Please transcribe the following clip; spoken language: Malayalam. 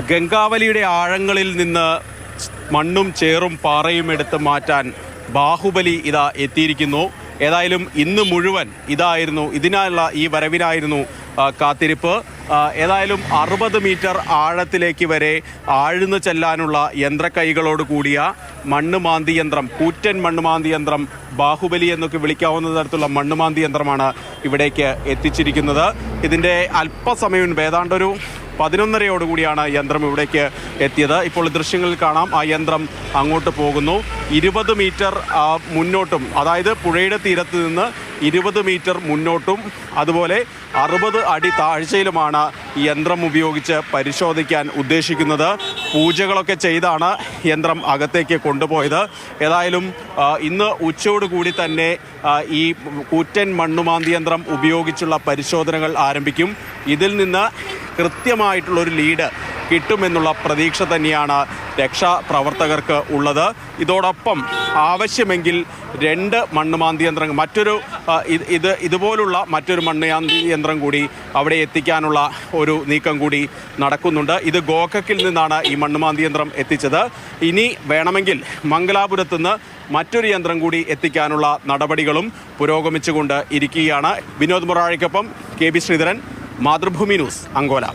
ഗംഗാവലിയുടെ ആഴങ്ങളിൽ നിന്ന് മണ്ണും ചേറും പാറയും എടുത്ത് മാറ്റാൻ ബാഹുബലി ഇതാ എത്തിയിരിക്കുന്നു. ഏതായാലും ഇന്ന് മുഴുവൻ ഇതിനുള്ള ഈ വരവിനായിരുന്നു കാത്തിരിപ്പ്. ഏതായാലും 60 മീറ്റർ ആഴത്തിലേക്ക് വരെ ആഴ്ന്നു ചെല്ലാനുള്ള യന്ത്രക്കൈകളോട് കൂടിയ മണ്ണുമാന്തി യന്ത്രം, കൂറ്റൻ മണ്ണുമാന്തി യന്ത്രം, ബാഹുബലി എന്നൊക്കെ വിളിക്കാവുന്ന തരത്തിലുള്ള മണ്ണുമാന്തി യന്ത്രമാണ് ഇവിടേക്ക് എത്തിച്ചിരിക്കുന്നത്. ഇതിൻ്റെ അല്പസമയം മുൻപ് ഏതാണ്ടൊരു 11:30 യന്ത്രം ഇവിടേക്ക് എത്തിയത്. ഇപ്പോൾ ദൃശ്യങ്ങളിൽ കാണാം ആ യന്ത്രം അങ്ങോട്ട് പോകുന്നു. 20 മീറ്റർ മുന്നോട്ടും, അതായത് പുഴയുടെ തീരത്ത് നിന്ന് 20 മീറ്റർ മുന്നോട്ടും അതുപോലെ 60 അടി താഴ്ചയിലുമാണ് ഈ യന്ത്രം ഉപയോഗിച്ച് പരിശോധിക്കാൻ ഉദ്ദേശിക്കുന്നത്. പൂജകളൊക്കെ ചെയ്താണ് യന്ത്രം അകത്തേക്ക് കൊണ്ടുപോയത്. ഏതായാലും ഇന്ന് ഉച്ചയോടുകൂടി തന്നെ ഈ കൂറ്റൻ മണ്ണുമാന്തി യന്ത്രം ഉപയോഗിച്ചുള്ള പരിശോധനകൾ ആരംഭിക്കും. ഇതിൽ നിന്ന് കൃത്യമായിട്ടുള്ളൊരു ലീഡ് കിട്ടുമെന്നുള്ള പ്രതീക്ഷ തന്നെയാണ് രക്ഷാപ്രവർത്തകർക്ക് ഉള്ളത്. ഇതോടൊപ്പം ആവശ്യമെങ്കിൽ 2 മണ്ണുമാന്തി യന്ത്രങ്ങൾ, ഇതുപോലുള്ള മറ്റൊരു മണ്ണുമാന്തി യന്ത്രം കൂടി അവിടെ എത്തിക്കാനുള്ള ഒരു നീക്കം കൂടി നടക്കുന്നുണ്ട്. ഇത് ഗോഖക്കിൽ നിന്നാണ് ഈ മണ്ണുമാന്തി യന്ത്രം എത്തിച്ചത്. ഇനി വേണമെങ്കിൽ മംഗലാപുരത്ത് നിന്ന് മറ്റൊരു യന്ത്രം കൂടി എത്തിക്കാനുള്ള നടപടികളും പുരോഗമിച്ചുകൊണ്ട് ഇരിക്കുകയാണ്. വിനോദ് മുറാഴിക്കൊപ്പം KB ശ്രീധരൻ, മാതൃഭൂമി ന്യൂസ്, അങ്കോല.